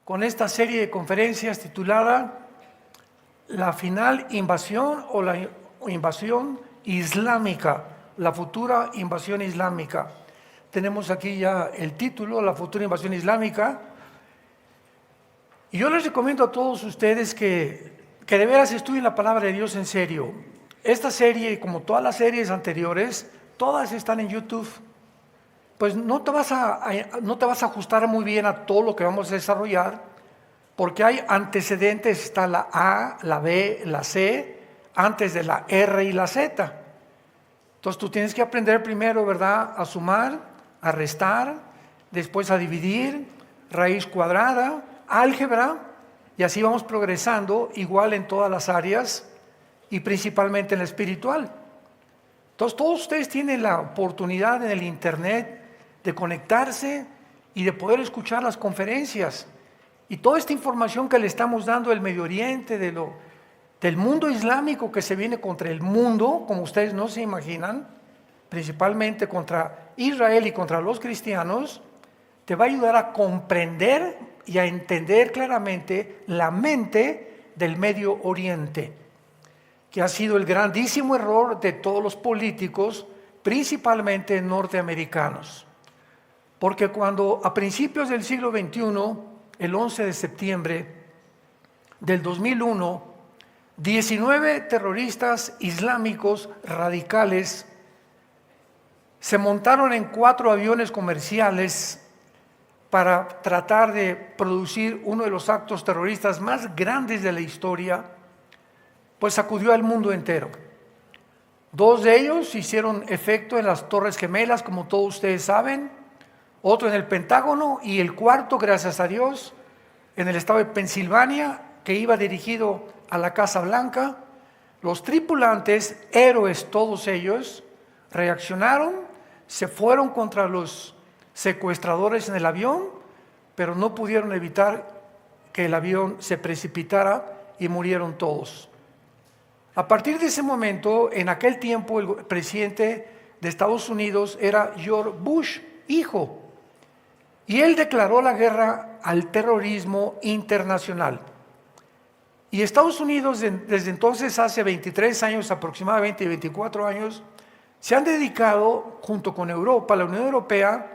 con esta serie de conferencias titulada La final invasión o la invasión islámica, la futura invasión islámica. Tenemos aquí ya el título, la futura invasión islámica. Y yo les recomiendo a todos ustedes que de veras estudien la palabra de Dios en serio. Esta serie, como todas las series anteriores, todas están en YouTube. Pues no te vas a ajustar muy bien a todo lo que vamos a desarrollar, porque hay antecedentes, está la A, la B, la C, antes de la R y la Z. Entonces tú tienes que aprender primero, ¿verdad?, a sumar, a restar, después a dividir, raíz cuadrada, álgebra, y así vamos progresando, igual en todas las áreas y principalmente en la espiritual. Entonces todos ustedes tienen la oportunidad en el internet de conectarse y de poder escuchar las conferencias. Y toda esta información que le estamos dando del Medio Oriente, del mundo islámico que se viene contra el mundo, como ustedes no se imaginan, principalmente contra Israel y contra los cristianos, te va a ayudar a comprender y a entender claramente la mente del Medio Oriente, que ha sido el grandísimo error de todos los políticos, principalmente norteamericanos. Porque cuando a principios del siglo XXI, el 11 de septiembre del 2001, 19 terroristas islámicos radicales se montaron en 4 aviones comerciales para tratar de producir uno de los actos terroristas más grandes de la historia, pues sacudió al mundo entero. 2 de ellos hicieron efecto en las Torres Gemelas, como todos ustedes saben, otro en el Pentágono, y el cuarto, gracias a Dios, en el estado de Pensilvania, que iba dirigido a la Casa Blanca. Los tripulantes, héroes todos ellos, reaccionaron, se fueron contra los secuestradores en el avión, pero no pudieron evitar que el avión se precipitara y murieron todos. A partir de ese momento, en aquel tiempo, el presidente de Estados Unidos era George Bush, hijo, y él declaró la guerra al terrorismo internacional. Y Estados Unidos, desde entonces, hace 23 años aproximadamente, 24 años, se han dedicado, junto con Europa, la Unión Europea,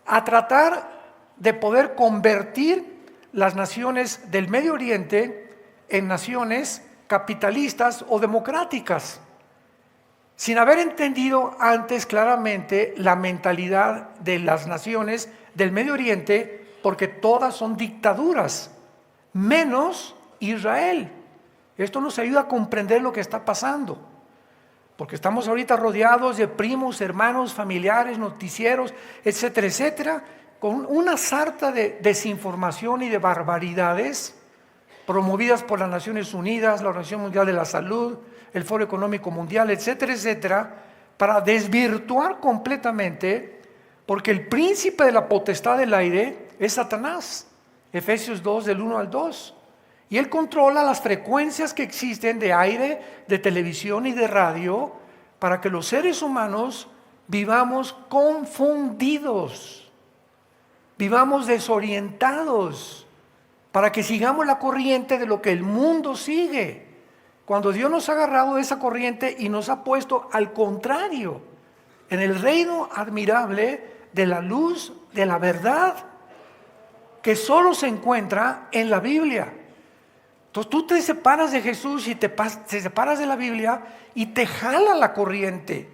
a tratar de poder convertir las naciones del Medio Oriente en naciones capitalistas o democráticas, sin haber entendido antes claramente la mentalidad de las naciones del Medio Oriente, porque todas son dictaduras, menos Israel. Esto nos ayuda a comprender lo que está pasando, porque estamos ahorita rodeados de primos, hermanos, familiares, noticieros, etcétera, etcétera, con una sarta de desinformación y de barbaridades promovidas por las Naciones Unidas, la Organización Mundial de la Salud, el Foro Económico Mundial, etcétera, etcétera, para desvirtuar completamente, porque el príncipe de la potestad del aire es Satanás, Efesios 2, del 1 al 2, y él controla las frecuencias que existen de aire, de televisión y de radio, para que los seres humanos vivamos confundidos, vivamos desorientados, para que sigamos la corriente de lo que el mundo sigue, cuando Dios nos ha agarrado de esa corriente y nos ha puesto al contrario, en el reino admirable de la luz, de la verdad, que solo se encuentra en la Biblia. Entonces tú te separas de Jesús y te separas de la Biblia y te jala la corriente.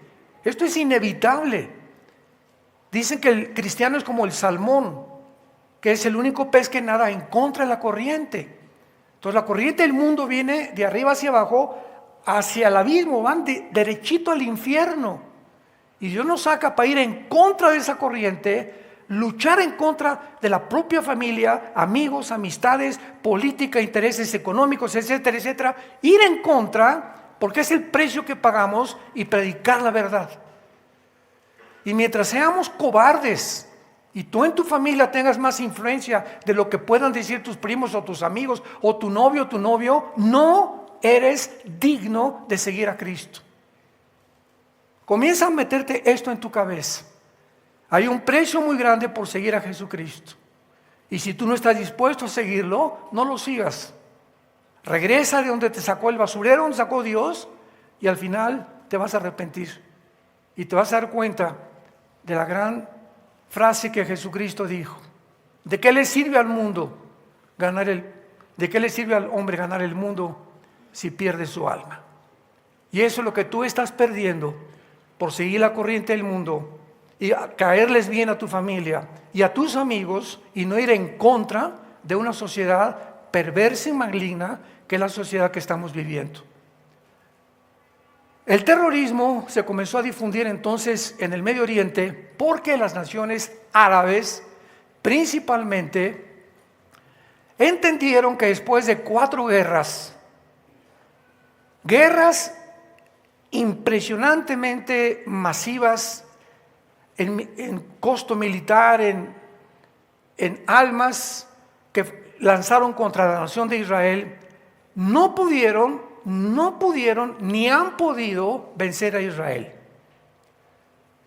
Esto es inevitable. Dicen que el cristiano es como el salmón, que es el único pez que nada en contra de la corriente. Entonces la corriente del mundo viene de arriba hacia abajo, hacia el abismo, van derechito al infierno. Y Dios nos saca para ir en contra de esa corriente, luchar en contra de la propia familia, amigos, amistades, política, intereses económicos, etcétera, etcétera. Ir en contra, porque es el precio que pagamos, y predicar la verdad. Y mientras seamos cobardes, y tú en tu familia tengas más influencia de lo que puedan decir tus primos o tus amigos o tu novio, no eres digno de seguir a Cristo. Comienza a meterte esto en tu cabeza. Hay un precio muy grande por seguir a Jesucristo. Y si tú no estás dispuesto a seguirlo, no lo sigas. Regresa de donde te sacó el basurero, donde sacó Dios, y al final te vas a arrepentir. Y te vas a dar cuenta de la gran frase que Jesucristo dijo. ¿De qué le sirve al mundo de qué le sirve al hombre ganar el mundo si pierde su alma? Y eso es lo que tú estás perdiendo por seguir la corriente del mundo y caerles bien a tu familia y a tus amigos y no ir en contra de una sociedad perversa y maligna que es la sociedad que estamos viviendo. El terrorismo se comenzó a difundir entonces en el Medio Oriente porque las naciones árabes principalmente entendieron que después de 4 guerras impresionantemente masivas en costo militar, en almas que lanzaron contra la nación de Israel, no pudieron ni han podido vencer a Israel.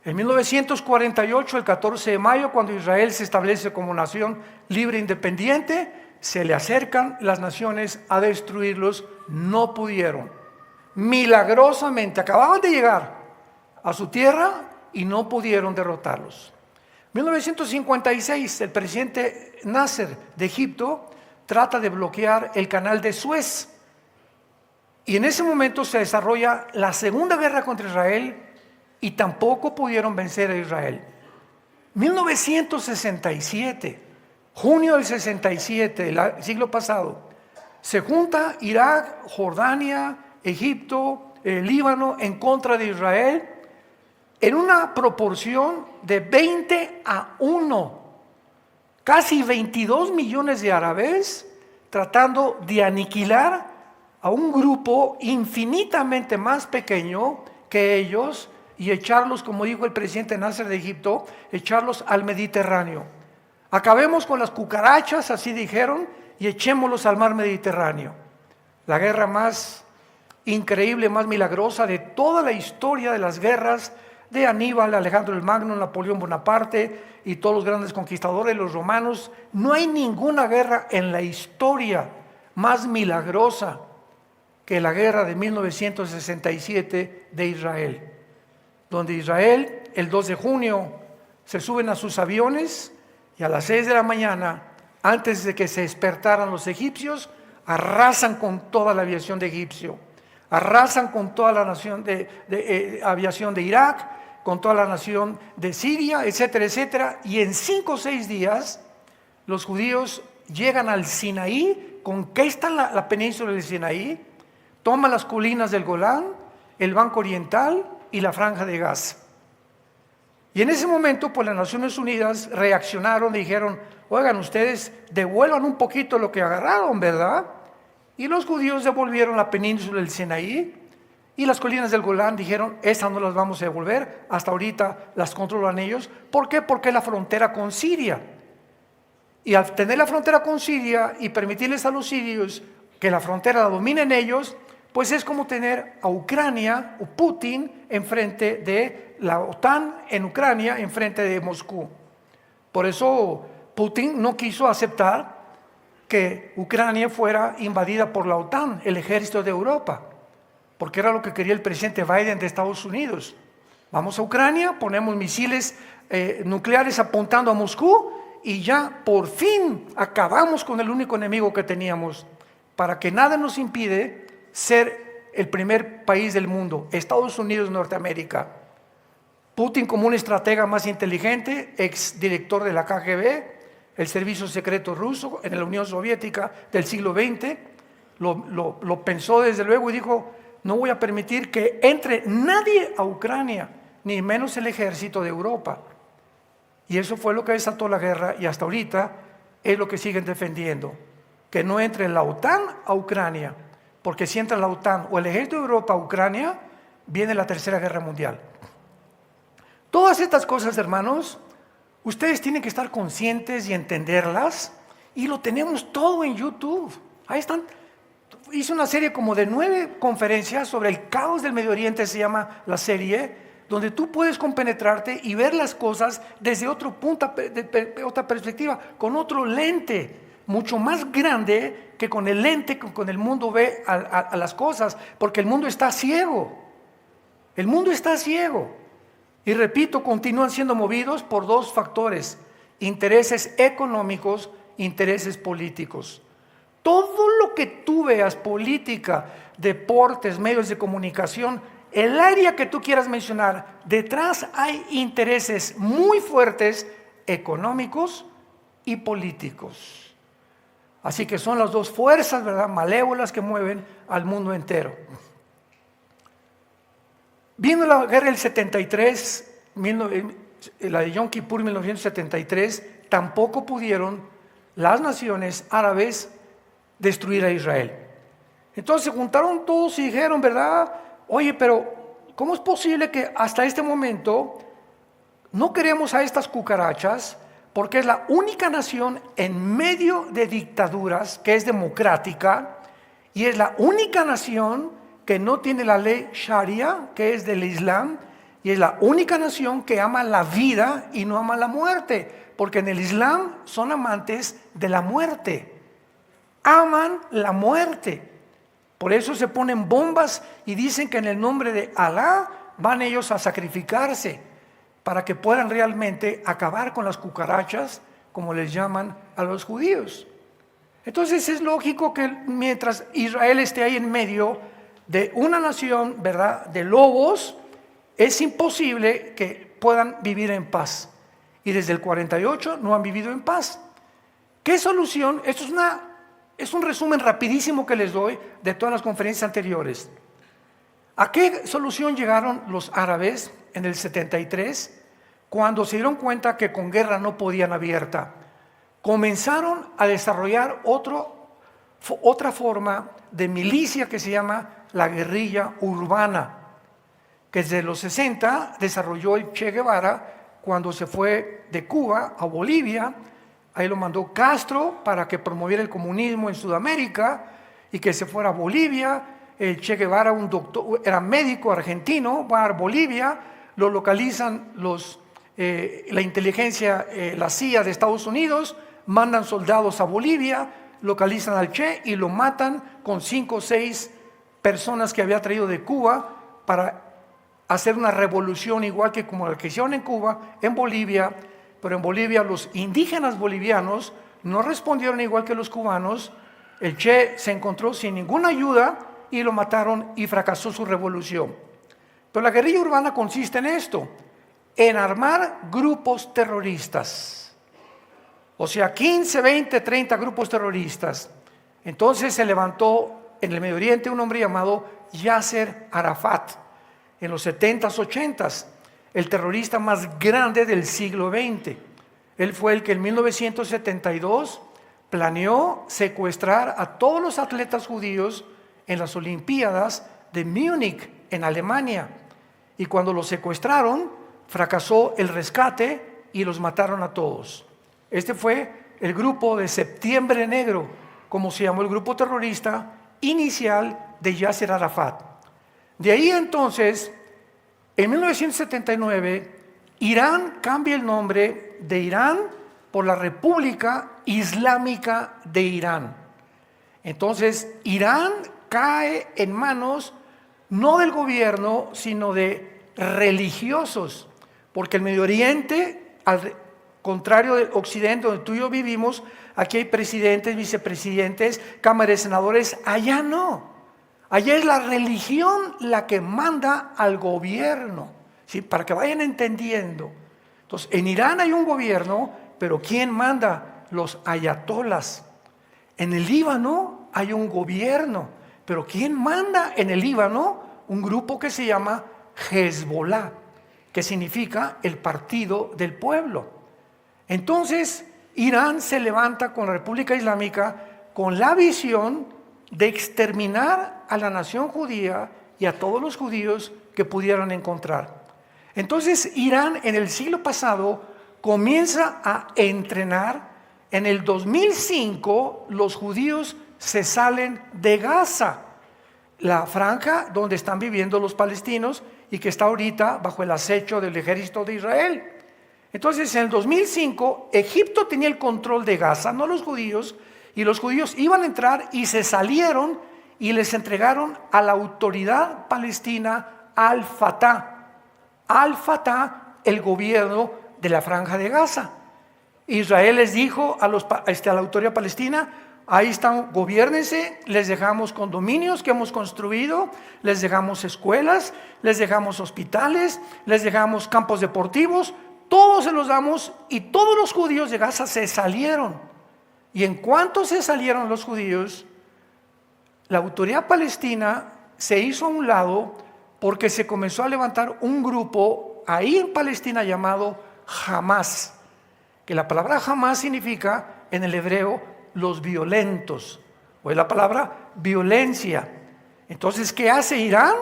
En 1948, el 14 de mayo, cuando Israel se establece como nación libre e independiente, se le acercan las naciones a destruirlos, no pudieron. Milagrosamente acababan de llegar a su tierra y no pudieron derrotarlos. En 1956, el presidente Nasser de Egipto trata de bloquear el canal de Suez. Y en ese momento se desarrolla la segunda guerra contra Israel y tampoco pudieron vencer a Israel. 1967, junio del 67, el siglo pasado, se junta Irak, Jordania, Egipto, Líbano en contra de Israel en una proporción de 20-1. Casi 22 millones de árabes tratando de aniquilar a un grupo infinitamente más pequeño que ellos y echarlos, como dijo el presidente Nasser de Egipto, echarlos al Mediterráneo. Acabemos con las cucarachas, así dijeron, y echémoslos al mar Mediterráneo. La guerra más increíble, más milagrosa de toda la historia de las guerras de Aníbal, Alejandro el Magno, Napoleón Bonaparte y todos los grandes conquistadores, los romanos. No hay ninguna guerra en la historia más milagrosa que la guerra de 1967 de Israel, donde Israel el 2 de junio se suben a sus aviones y a las 6 de la mañana, antes de que se despertaran los egipcios, arrasan con toda la aviación de Egipcio, arrasan con toda la nación de aviación de Irak, con toda la nación de Siria, etcétera, etcétera. Y en 5 o 6 días los judíos llegan al Sinaí, conquistan la península del Sinaí, toman las colinas del Golán, el Banco Oriental y la Franja de Gaza. Y en ese momento, pues las Naciones Unidas reaccionaron y dijeron: oigan, ustedes devuelvan un poquito lo que agarraron, ¿verdad? Y los judíos devolvieron la península del Sinaí y las colinas del Golán. Dijeron: estas no las vamos a devolver, hasta ahorita las controlan ellos. ¿Por qué? Porque es la frontera con Siria. Y al tener la frontera con Siria y permitirles a los sirios que la frontera la dominen ellos, pues es como tener a Ucrania o Putin enfrente de la OTAN en Ucrania, enfrente de Moscú. Por eso Putin no quiso aceptar que Ucrania fuera invadida por la OTAN, el ejército de Europa, porque era lo que quería el presidente Biden de Estados Unidos. Vamos a Ucrania, ponemos misiles nucleares apuntando a Moscú y ya por fin acabamos con el único enemigo que teníamos, para que nada nos impide ser el primer país del mundo, Estados Unidos, Norteamérica. Putin, como un estratega más inteligente, ex director de la KGB, el servicio secreto ruso en la Unión Soviética del siglo XX, lo pensó desde luego y dijo: no voy a permitir que entre nadie a Ucrania, ni menos el ejército de Europa. Y eso fue lo que desató la guerra, y hasta ahorita es lo que siguen defendiendo, que no entre la OTAN a Ucrania, porque si entra la OTAN o el ejército de Europa a Ucrania, viene la Tercera Guerra Mundial. Todas estas cosas, hermanos, ustedes tienen que estar conscientes y entenderlas, y lo tenemos todo en YouTube. Ahí están. Hice una serie como de 9 conferencias sobre el caos del Medio Oriente, se llama la serie, donde tú puedes compenetrarte y ver las cosas desde otro punto, otra perspectiva, con otro lente, mucho más grande que con el lente que con el mundo ve a las cosas, porque el mundo está ciego. El mundo está ciego. Y repito, continúan siendo movidos por dos factores: intereses económicos, intereses políticos. Todo lo que tú veas, política, deportes, medios de comunicación, el área que tú quieras mencionar, detrás hay intereses muy fuertes económicos y políticos. Así que son las dos fuerzas, ¿verdad?, malévolas que mueven al mundo entero. Vino la guerra del 73, la de Yom Kippur 1973, tampoco pudieron las naciones árabes destruir a Israel. Entonces se juntaron todos y dijeron, ¿verdad? Oye, pero ¿cómo es posible que hasta este momento no queremos a estas cucarachas? Porque es la única nación en medio de dictaduras que es democrática, y es la única nación que no tiene la ley Sharia, que es del Islam, y es la única nación que ama la vida y no ama la muerte, porque en el Islam son amantes de la muerte, aman la muerte. Por eso se ponen bombas y dicen que en el nombre de Alá van ellos a sacrificarse para que puedan realmente acabar con las cucarachas, como les llaman a los judíos. Entonces es lógico que mientras Israel esté ahí en medio de una nación, ¿verdad?, de lobos, es imposible que puedan vivir en paz. Y desde el 48 no han vivido en paz. ¿Qué solución? Esto es un resumen rapidísimo que les doy de todas las conferencias anteriores. ¿A qué solución llegaron los árabes en el 73? Cuando se dieron cuenta que con guerra no podían abierta, comenzaron a desarrollar otra forma de milicia que se llama la guerrilla urbana, que desde los 60 desarrolló el Che Guevara cuando se fue de Cuba a Bolivia. Ahí lo mandó Castro para que promoviera el comunismo en Sudamérica y que se fuera a Bolivia. El Che Guevara, un doctor, era médico argentino, va a Bolivia, lo localizan la inteligencia, la CIA de Estados Unidos, mandan soldados a Bolivia, localizan al Che y lo matan con 5 o 6 personas que había traído de Cuba para hacer una revolución igual que como la que hicieron en Cuba, en Bolivia. Pero en Bolivia los indígenas bolivianos no respondieron igual que los cubanos. El Che se encontró sin ninguna ayuda y lo mataron y fracasó su revolución. Pero la guerrilla urbana consiste en esto, en armar grupos terroristas. O sea, 15, 20, 30 grupos terroristas. Entonces se levantó en el Medio Oriente un hombre llamado Yasser Arafat, en los 70s, 80s, el terrorista más grande del siglo XX. Él fue el que en 1972 planeó secuestrar a todos los atletas judíos en las Olimpiadas de Múnich, en Alemania. Y cuando los secuestraron, fracasó el rescate y los mataron a todos. Este fue el grupo de Septiembre Negro, como se llamó el grupo terrorista inicial de Yasser Arafat. De ahí entonces, en 1979, Irán cambia el nombre de Irán por la República Islámica de Irán. Entonces, Irán cae en manos no del gobierno, sino de religiosos, porque el Medio Oriente, al contrario del Occidente, donde tú y yo vivimos, aquí hay presidentes, vicepresidentes, cámara de senadores, allá no. Allá es la religión la que manda al gobierno, ¿sí?, para que vayan entendiendo. Entonces, en Irán hay un gobierno, pero ¿quién manda? Los ayatolas. En el Líbano hay un gobierno, pero ¿quién manda en el Líbano? Un grupo que se llama Hezbollah, que significa el partido del pueblo. Entonces, Irán se levanta con la República Islámica con la visión de exterminar a la nación judía y a todos los judíos que pudieran encontrar. Entonces, Irán en el siglo pasado comienza a entrenar. En el 2005 los judíos se salen de Gaza. la franja donde están viviendo los palestinos y que está ahorita bajo el acecho del ejército de Israel. Entonces, en el 2005, Egipto tenía el control de Gaza, no los judíos, y los judíos iban a entrar y se salieron y les entregaron a la autoridad palestina Al-Fatah. Al-Fatah, el gobierno de la franja de Gaza. Israel les dijo a la autoridad palestina: ahí están, gobiérnense, les dejamos condominios que hemos construido, les dejamos escuelas, les dejamos hospitales, les dejamos campos deportivos, todos se los damos. Y todos los judíos de Gaza se salieron. Y en cuanto se salieron los judíos, la autoridad palestina se hizo a un lado porque se comenzó a levantar un grupo ahí en Palestina llamado Hamás, que la palabra Hamás significa en el hebreo los violentos, o es la palabra violencia. Entonces, ¿qué hace Irán?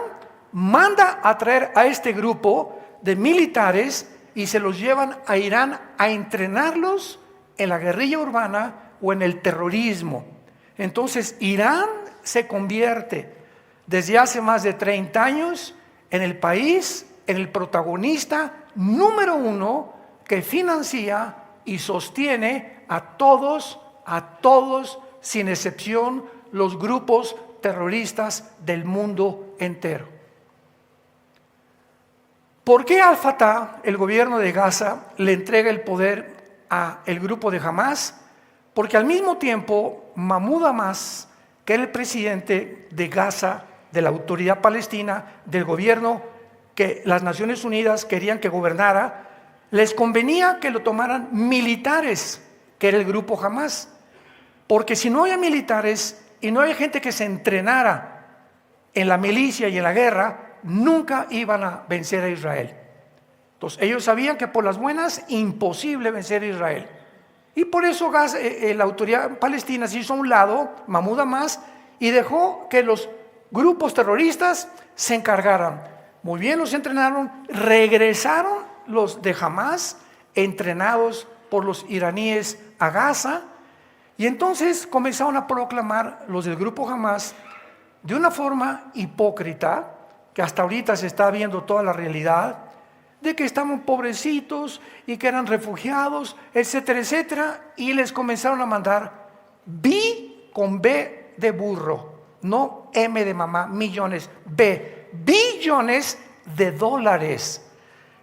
Manda a traer a este grupo de militares y se los llevan a Irán a entrenarlos en la guerrilla urbana o en el terrorismo. Entonces, Irán se convierte desde hace más de 30 años en el país, en el protagonista número 1 que financia y sostiene a todos, sin excepción, los grupos terroristas del mundo entero. ¿Por qué Al-Fatah, el gobierno de Gaza, le entrega el poder al grupo de Hamás? Porque al mismo tiempo, Mahmoud Abbas, que era el presidente de Gaza, de la autoridad palestina, del gobierno que las Naciones Unidas querían que gobernara, les convenía que lo tomaran militares, que era el grupo Hamás. Porque si no había militares y no había gente que se entrenara en la milicia y en la guerra, nunca iban a vencer a Israel. Entonces ellos sabían que por las buenas, imposible vencer a Israel. Y por eso la autoridad palestina se hizo a un lado, Mahmoud Abbas, y dejó que los grupos terroristas se encargaran. Muy bien, los entrenaron, regresaron los de Hamás, entrenados por los iraníes a Gaza, y entonces comenzaron a proclamar los del grupo Hamás de una forma hipócrita, que hasta ahorita se está viendo toda la realidad, de que estaban pobrecitos y que eran refugiados, etcétera, etcétera, y les comenzaron a mandar con B de burro, no M de mamá, millones, billones de dólares.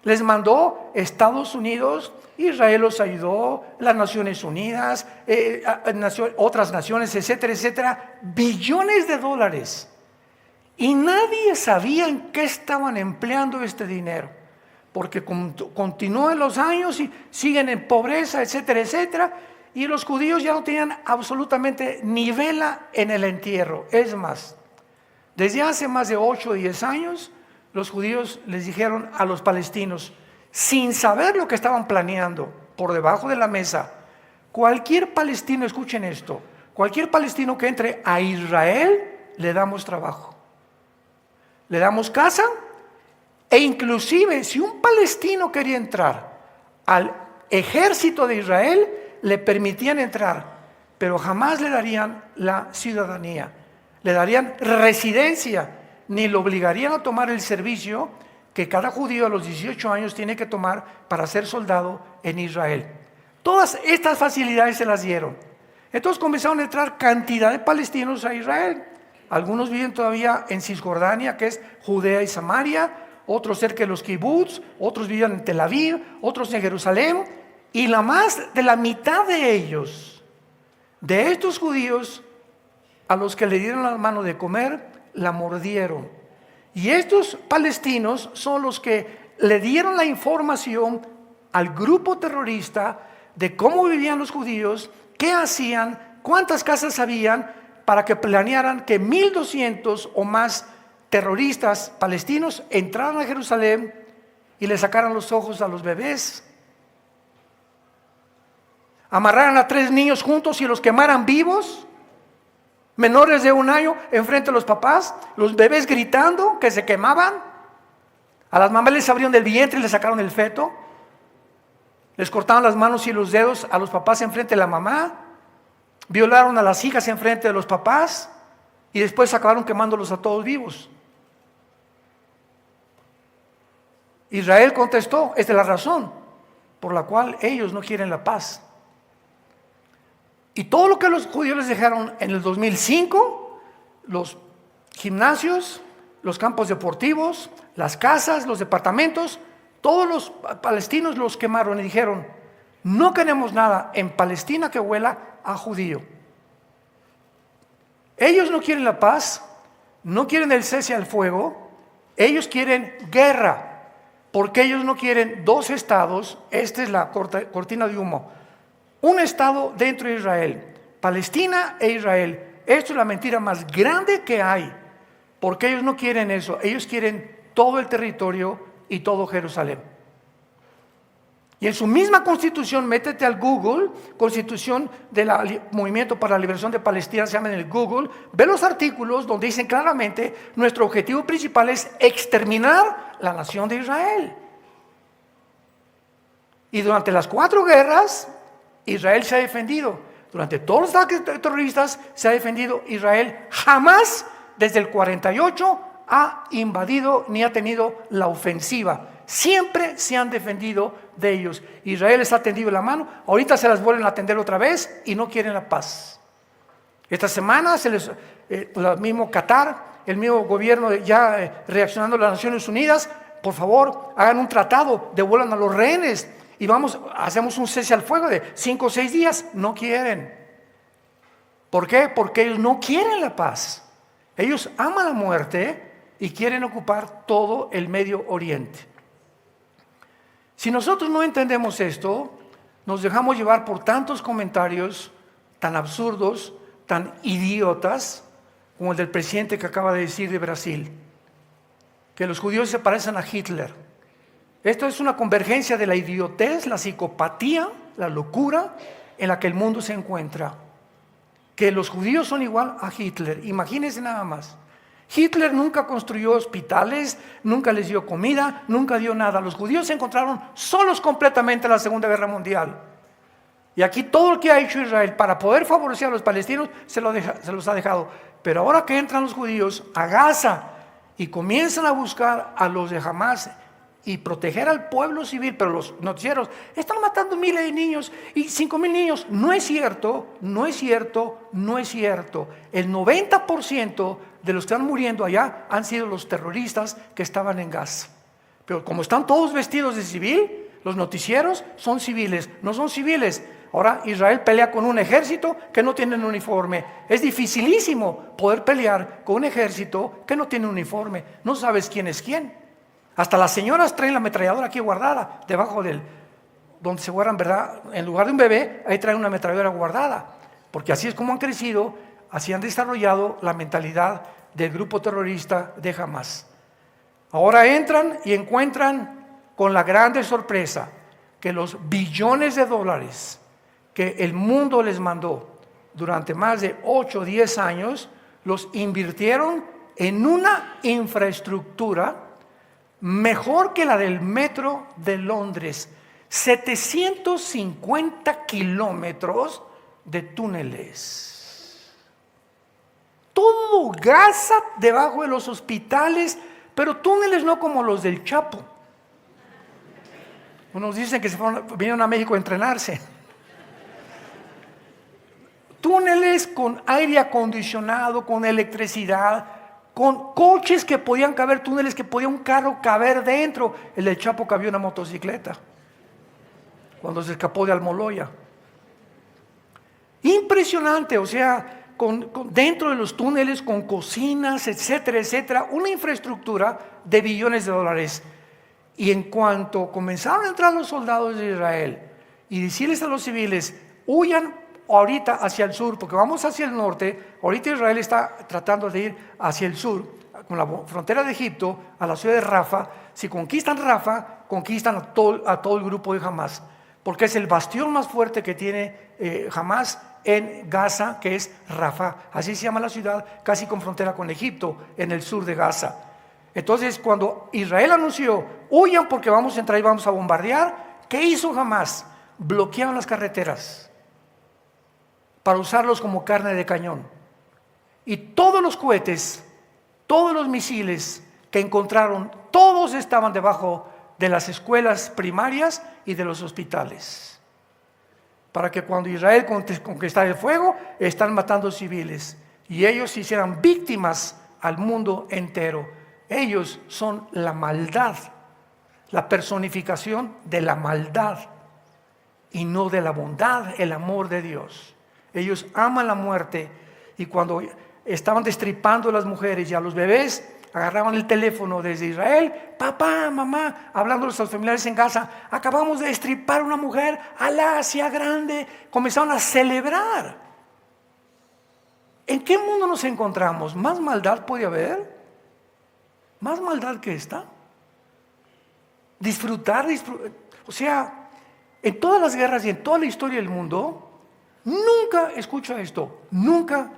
Les mandó Estados Unidos, Israel los ayudó, las Naciones Unidas, otras naciones, etcétera, etcétera, billones de dólares. Y nadie sabía en qué estaban empleando este dinero, porque continúan los años y siguen en pobreza, etcétera, etcétera, y los judíos ya no tenían absolutamente ni vela en el entierro. Es más, desde hace más de 8 o 10 años, los judíos les dijeron a los palestinos, sin saber lo que estaban planeando, por debajo de la mesa: cualquier palestino, escuchen esto, cualquier palestino que entre a Israel, le damos trabajo, le damos casa, e inclusive si un palestino quería entrar al ejército de Israel, le permitían entrar, pero jamás le darían la ciudadanía, le darían residencia, ni lo obligarían a tomar el servicio que cada judío a los 18 años tiene que tomar para ser soldado en Israel. Todas estas facilidades se las dieron. Entonces comenzaron a entrar cantidad de palestinos a Israel. Algunos viven todavía en Cisjordania, que es Judea y Samaria, otros cerca de los kibbutz, otros viven en Tel Aviv, otros en Jerusalén, y más de la mitad de ellos, de estos judíos, a los que le dieron la mano de comer, la mordieron. Y estos palestinos son los que le dieron la información al grupo terrorista de cómo vivían los judíos, qué hacían, cuántas casas habían, para que planearan que 1,200 o más terroristas palestinos entraran a Jerusalén y le sacaran los ojos a los bebés, amarraran a 3 niños juntos y los quemaran vivos, menores de 1 año, enfrente de los papás, los bebés gritando que se quemaban. A las mamás les abrieron del vientre y les sacaron el feto, les cortaron las manos y los dedos a los papás enfrente de la mamá, violaron a las hijas enfrente de los papás, y después acabaron quemándolos a todos vivos. Israel contestó, esta es la razón por la cual ellos no quieren la paz. Y todo lo que los judíos les dejaron en el 2005, los gimnasios, los campos deportivos, las casas, los departamentos, todos los palestinos los quemaron y dijeron, no queremos nada en Palestina que huela a judío. Ellos no quieren la paz, no quieren el cese al fuego, ellos quieren guerra, porque ellos no quieren dos estados. Esta es la cortina de humo. Un estado dentro de Israel, Palestina e Israel. Esto es la mentira más grande que hay, porque ellos no quieren eso, ellos quieren todo el territorio y todo Jerusalén. Y en su misma constitución, métete al Google, constitución del Movimiento para la Liberación de Palestina, se llama en el Google, ve los artículos donde dicen claramente, nuestro objetivo principal es exterminar la nación de Israel. Y durante las 4 guerras, Israel se ha defendido. Durante todos los ataques terroristas se ha defendido. Israel jamás, desde el 48, ha invadido ni ha tenido la ofensiva. Siempre se han defendido de ellos. Israel les ha tendido la mano, ahorita se las vuelven a tender otra vez y no quieren la paz. Esta semana el mismo Qatar, el mismo gobierno ya reaccionando a las Naciones Unidas, por favor hagan un tratado, devuelvan a los rehenes y hacemos un cese al fuego de 5 o 6 días. No quieren. ¿Por qué? Porque ellos no quieren la paz. Ellos aman la muerte y quieren ocupar todo el Medio Oriente. Si nosotros no entendemos esto, nos dejamos llevar por tantos comentarios tan absurdos, tan idiotas, como el del presidente que acaba de decir de Brasil, que los judíos se parecen a Hitler. Esto es una convergencia de la idiotez, la psicopatía, la locura en la que el mundo se encuentra. Que los judíos son igual a Hitler, imagínense nada más. Hitler nunca construyó hospitales, nunca les dio comida, nunca dio nada. Los judíos se encontraron solos completamente en la Segunda Guerra Mundial. Y aquí todo lo que ha hecho Israel para poder favorecer a los palestinos se los ha dejado. Pero ahora que entran los judíos a Gaza y comienzan a buscar a los de Hamás y proteger al pueblo civil, pero los noticieros están matando miles de niños y 5,000 niños. No es cierto, no es cierto, no es cierto. El 90% de los que están muriendo allá han sido los terroristas que estaban en Gaza. Pero como están todos vestidos de civil, los noticieros son civiles, no son civiles. Ahora Israel pelea con un ejército que no tiene un uniforme. Es dificilísimo poder pelear con un ejército que no tiene un uniforme. No sabes quién es quién. Hasta las señoras traen la ametralladora aquí guardada, debajo donde se guardan, ¿verdad? En lugar de un bebé, ahí traen una ametralladora guardada. Porque así es como han crecido, así han desarrollado la mentalidad del grupo terrorista de Hamás. Ahora entran y encuentran con la grande sorpresa que los billones de dólares que el mundo les mandó durante más de 8 o 10 años, los invirtieron en una infraestructura mejor que la del metro de Londres. 750 kilómetros de túneles. Todo Gaza debajo de los hospitales, pero túneles no como los del Chapo. Unos dicen que vinieron a México a entrenarse. Túneles con aire acondicionado, con electricidad, con coches que podían caber, túneles que podía un carro caber dentro. El del Chapo cabía una motocicleta cuando se escapó de Almoloya. Impresionante, o sea, dentro de los túneles, con cocinas, etcétera, etcétera, una infraestructura de billones de dólares. Y en cuanto comenzaron a entrar los soldados de Israel y decirles a los civiles, huyan ahorita hacia el sur, porque vamos hacia el norte. Ahorita Israel está tratando de ir hacia el sur, con la frontera de Egipto, a la ciudad de Rafa. Si conquistan Rafa, conquistan a todo el grupo de Hamás, porque es el bastión más fuerte que tiene Hamás en Gaza, que es Rafa. Así se llama la ciudad, casi con frontera con Egipto, en el sur de Gaza. Entonces, cuando Israel anunció, huyan porque vamos a entrar y vamos a bombardear, ¿qué hizo Hamás? Bloquearon las carreteras para usarlos como carne de cañón. Y todos los cohetes, todos los misiles que encontraron, todos estaban debajo de las escuelas primarias y de los hospitales. Para que cuando Israel conquistara el fuego, están matando civiles. Y ellos hicieran víctimas al mundo entero. Ellos son la maldad, la personificación de la maldad y no de la bondad, el amor de Dios. Ellos aman la muerte, y cuando estaban destripando a las mujeres y a los bebés, agarraban el teléfono desde Israel, papá, mamá, hablando a los familiares en casa, acabamos de destripar a una mujer, Alá sea grande. Comenzaron a celebrar. ¿En qué mundo nos encontramos? ¿Más maldad puede haber? ¿Más maldad que esta? Disfrutar, o sea, en todas las guerras y en toda la historia del mundo, nunca, escucha esto, nunca,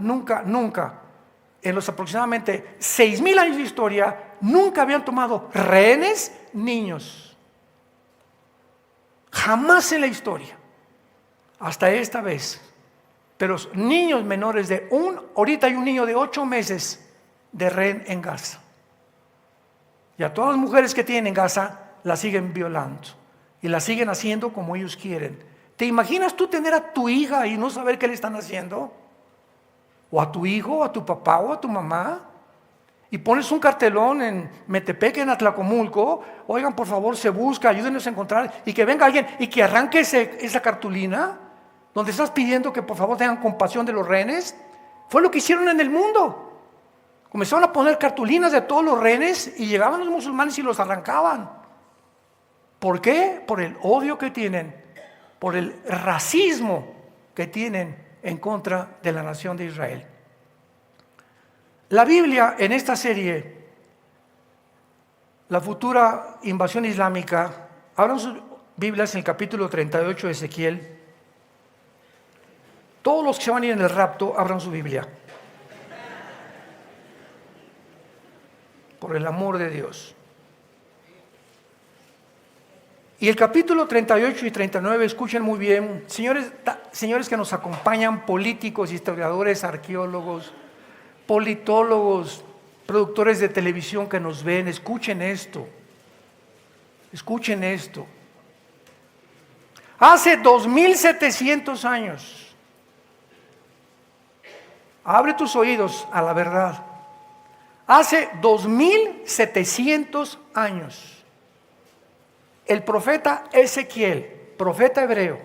en los aproximadamente 6,000 años de historia, nunca habían tomado rehenes niños. Jamás en la historia, hasta esta vez. Pero niños menores ahorita hay un niño de 8 meses de rehén en Gaza. Y a todas las mujeres que tienen en Gaza la siguen violando y la siguen haciendo como ellos quieren. ¿Te imaginas tú tener a tu hija y no saber qué le están haciendo? O a tu hijo, o a tu papá, o a tu mamá, y pones un cartelón en Metepec, en Atlacomulco, oigan, por favor, se busca, ayúdenos a encontrar, y que venga alguien y que arranque esa cartulina donde estás pidiendo que por favor tengan compasión de los rehenes. Fue lo que hicieron en el mundo. Comenzaron a poner cartulinas de todos los rehenes y llegaban los musulmanes y los arrancaban. ¿Por qué? Por el odio que tienen, por el racismo que tienen en contra de la nación de Israel. La Biblia, en esta serie, la futura invasión islámica, abran sus Biblias en el capítulo 38 de Ezequiel. Todos los que se van a ir en el rapto, abran su Biblia. Por el amor de Dios. Y el capítulo 38 y 39, escuchen muy bien, señores que nos acompañan, políticos, historiadores, arqueólogos, politólogos, productores de televisión que nos ven, escuchen esto. Escuchen esto. Hace 2,700 años, abre tus oídos a la verdad. Hace 2,700 años, el profeta Ezequiel, profeta hebreo,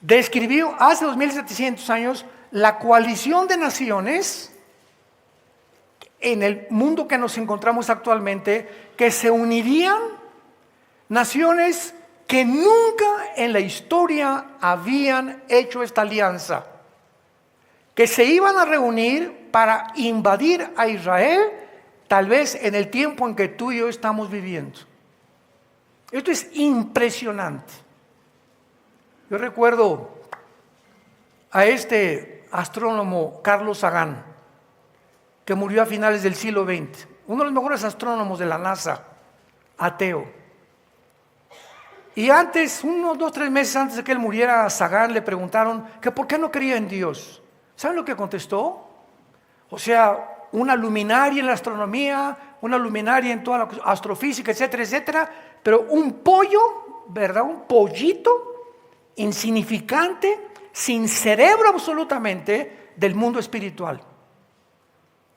describió hace 2,700 años la coalición de naciones en el mundo que nos encontramos actualmente, que se unirían, naciones que nunca en la historia habían hecho esta alianza, que se iban a reunir para invadir a Israel, tal vez en el tiempo en que tú y yo estamos viviendo. Esto es impresionante. Yo recuerdo a este astrónomo Carlos Sagan, que murió a finales del siglo XX, uno de los mejores astrónomos de la NASA, ateo. Y antes, 1, 2, 3 meses antes de que él muriera, a Sagan le preguntaron que por qué no creía en Dios. ¿Saben lo que contestó? O sea, una luminaria en la astronomía, una luminaria en toda la astrofísica, etcétera, etcétera, pero un pollo, ¿verdad? Un pollito insignificante, sin cerebro absolutamente, del mundo espiritual.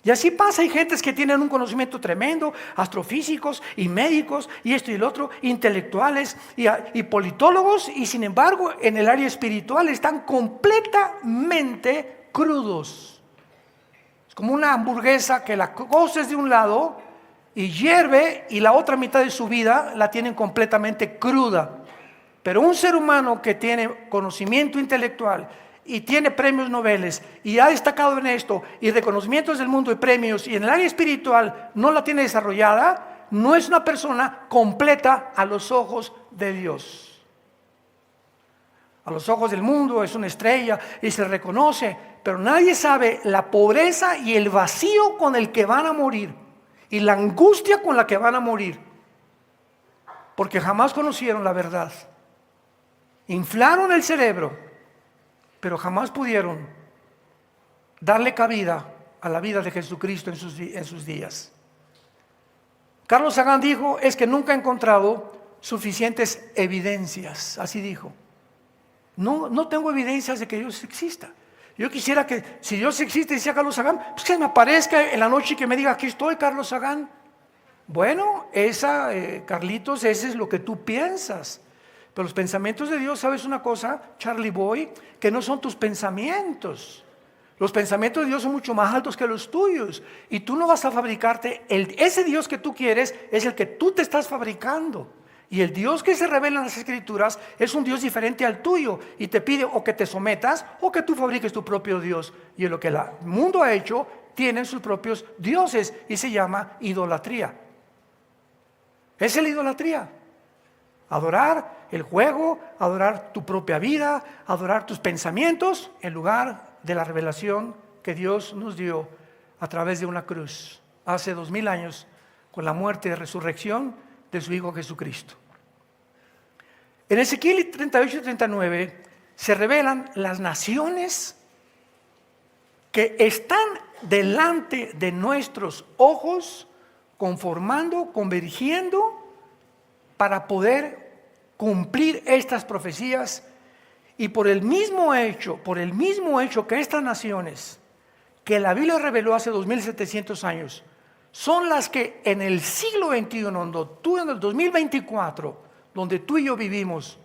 Y así pasa, hay gentes que tienen un conocimiento tremendo, astrofísicos y médicos y esto y el otro, intelectuales y politólogos, y sin embargo en el área espiritual están completamente crudos. Es como una hamburguesa que la coces de un lado y hierve, y la otra mitad de su vida la tienen completamente cruda. Pero un ser humano que tiene conocimiento intelectual y tiene premios Nobel y ha destacado en esto y reconocimientos del mundo y premios, y en el área espiritual no la tiene desarrollada, no es una persona completa a los ojos de Dios. A los ojos del mundo es una estrella y se reconoce, pero nadie sabe la pobreza y el vacío con el que van a morir y la angustia con la que van a morir, porque jamás conocieron la verdad. Inflaron el cerebro, pero jamás pudieron darle cabida a la vida de Jesucristo en sus días. Carlos Sagan dijo, es que nunca he encontrado suficientes evidencias, así dijo. No tengo evidencias de que Dios exista. Yo quisiera que, si Dios existe, decía Carlos Sagan, pues que me aparezca en la noche y que me diga, aquí estoy, Carlos Sagan. Bueno, Carlitos, ese es lo que tú piensas. Pero los pensamientos de Dios, ¿sabes una cosa, Charlie Boy? Que no son tus pensamientos. Los pensamientos de Dios son mucho más altos que los tuyos. Y tú no vas a fabricarte, ese Dios que tú quieres es el que tú te estás fabricando. Y el Dios que se revela en las Escrituras es un Dios diferente al tuyo. Y te pide o que te sometas o que tú fabriques tu propio Dios. Y en lo que el mundo ha hecho, tienen sus propios dioses y se llama idolatría. Esa es la idolatría. Adorar el juego, adorar tu propia vida, adorar tus pensamientos en lugar de la revelación que Dios nos dio a través de una cruz hace 2000 años con la muerte y resurrección de su Hijo Jesucristo. En Ezequiel 38 y 39 se revelan las naciones que están delante de nuestros ojos, conformando, convergiendo para poder cumplir estas profecías. Y por el mismo hecho que estas naciones que la Biblia reveló hace 2700 años son las que en el siglo XXI, en el 2024, donde tú y yo vivimos,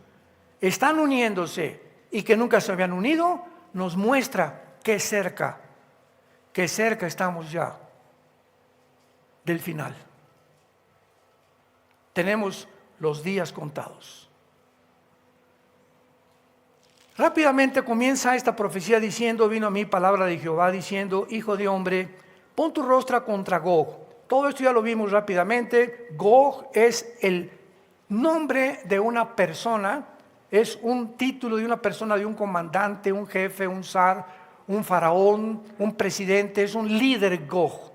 están uniéndose y que nunca se habían unido, nos muestra que cerca estamos ya del final. Tenemos los días contados. Rápidamente comienza esta profecía diciendo, vino a mí palabra de Jehová diciendo, hijo de hombre, pon tu rostro contra Gog. Todo esto ya lo vimos rápidamente. Gog es el nombre de una persona, es un título de una persona, de un comandante, un jefe, un zar, un faraón, un presidente, es un líder Gog.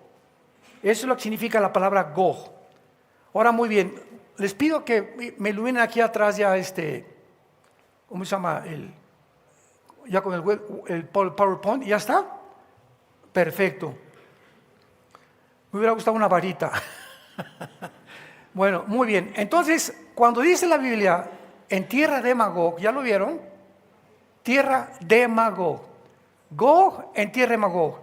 Eso es lo que significa la palabra Gog. Ahora muy bien, les pido que me iluminen aquí atrás ya ¿cómo se llama? Ya con el PowerPoint, ¿ya está? Perfecto. Me hubiera gustado una varita. Bueno, muy bien. Entonces, cuando dice la Biblia, en tierra de Magog, ¿ya lo vieron? Tierra de Magog. Gog en tierra de Magog.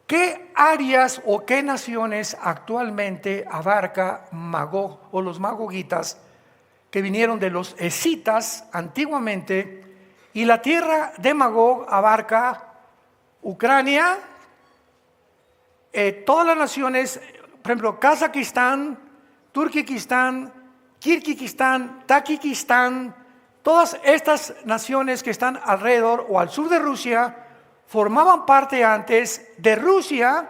¿Qué áreas o qué naciones actualmente abarca Magog o los magogitas que vinieron de los escitas antiguamente? Y la tierra de Magog abarca Ucrania, todas las naciones, por ejemplo, Kazajistán, Turkmenistán, Kirguistán, Tayikistán, todas estas naciones que están alrededor o al sur de Rusia, formaban parte antes de Rusia,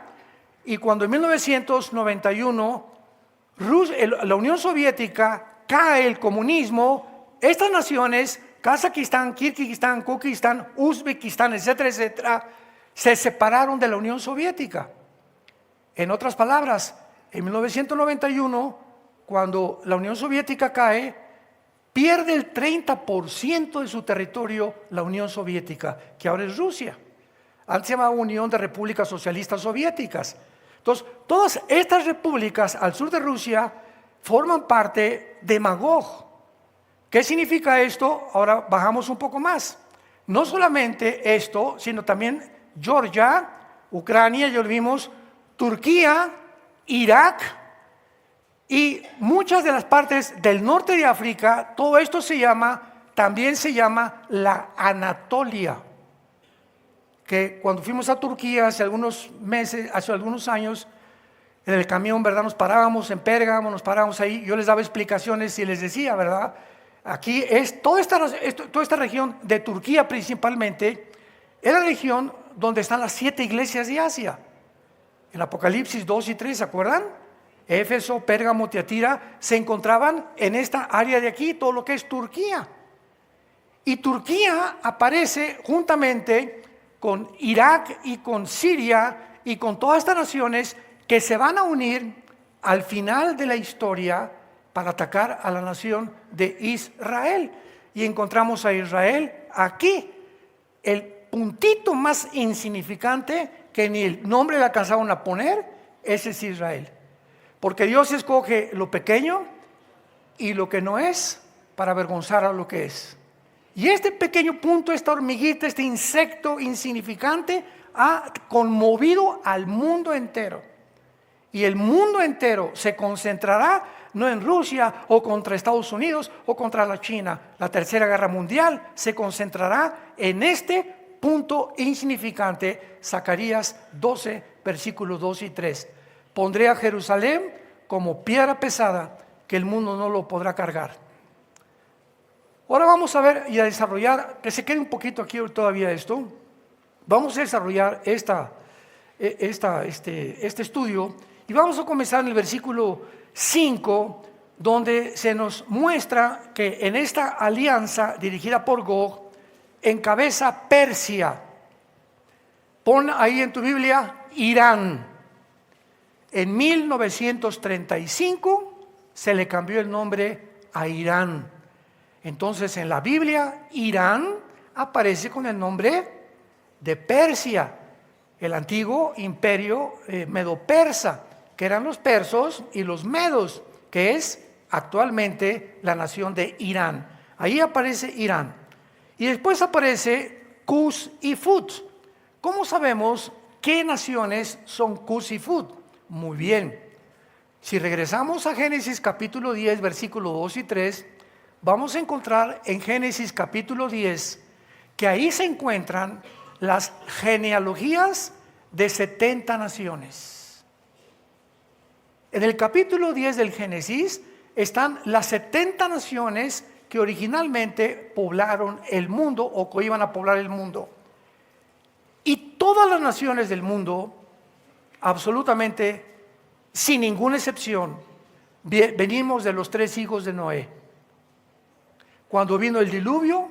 y cuando en 1991 la Unión Soviética cae, el comunismo, estas naciones, Kazajistán, Kirguistán, Kukistán, Uzbekistán, etcétera, etcétera, se separaron de la Unión Soviética. En otras palabras, en 1991, cuando la Unión Soviética cae, pierde el 30% de su territorio la Unión Soviética, que ahora es Rusia. Antes se llamaba Unión de Repúblicas Socialistas Soviéticas. Entonces, todas estas repúblicas al sur de Rusia forman parte de Magog. ¿Qué significa esto? Ahora bajamos un poco más. No solamente esto, sino también Georgia, Ucrania, ya lo vimos, Turquía, Irak y muchas de las partes del norte de África. Todo esto también se llama la Anatolia. Que cuando fuimos a Turquía hace algunos meses, hace algunos años, en el camión, ¿verdad? Nos parábamos en Pérgamo, nos parábamos ahí, yo les daba explicaciones y les decía, ¿verdad? Aquí es toda esta región de Turquía principalmente, es la región donde están las 7 iglesias de Asia. En Apocalipsis 2 y 3, ¿se acuerdan? Éfeso, Pérgamo, Tiatira, se encontraban en esta área de aquí, todo lo que es Turquía. Y Turquía aparece juntamente con Irak y con Siria y con todas estas naciones que se van a unir al final de la historia para atacar a la nación de Israel. Y encontramos a Israel aquí. puntito más insignificante que ni el nombre le alcanzaron a poner, ese es Israel. Porque Dios escoge lo pequeño y lo que no es para avergonzar a lo que es. Y este pequeño punto, esta hormiguita, este insecto insignificante, ha conmovido al mundo entero. Y el mundo entero se concentrará no en Rusia o contra Estados Unidos o contra la China. La Tercera Guerra Mundial se concentrará en este punto insignificante. Zacarías 12, versículos 2 y 3. Pondré a Jerusalén como piedra pesada que el mundo no lo podrá cargar. Ahora vamos a ver y a desarrollar, que se quede un poquito aquí todavía esto. Vamos a desarrollar este estudio y vamos a comenzar en el versículo 5, donde se nos muestra que en esta alianza dirigida por Gog encabeza Persia. Pon ahí en tu Biblia Irán. En 1935 se le cambió el nombre a Irán. Entonces en la Biblia Irán aparece con el nombre de Persia, el antiguo imperio medo-persa, que eran los persos y los medos, que es actualmente la nación de Irán. Ahí aparece Irán. Y después aparece Cus y Fut. ¿Cómo sabemos qué naciones son Cus y Fut? Muy bien. Si regresamos a Génesis capítulo 10, versículos 2 y 3, vamos a encontrar en Génesis capítulo 10 que ahí se encuentran las genealogías de 70 naciones. En el capítulo 10 del Génesis están las 70 naciones que originalmente poblaron el mundo o que iban a poblar el mundo. Y todas las naciones del mundo, absolutamente sin ninguna excepción, venimos de los 3 hijos de Noé. Cuando vino el diluvio,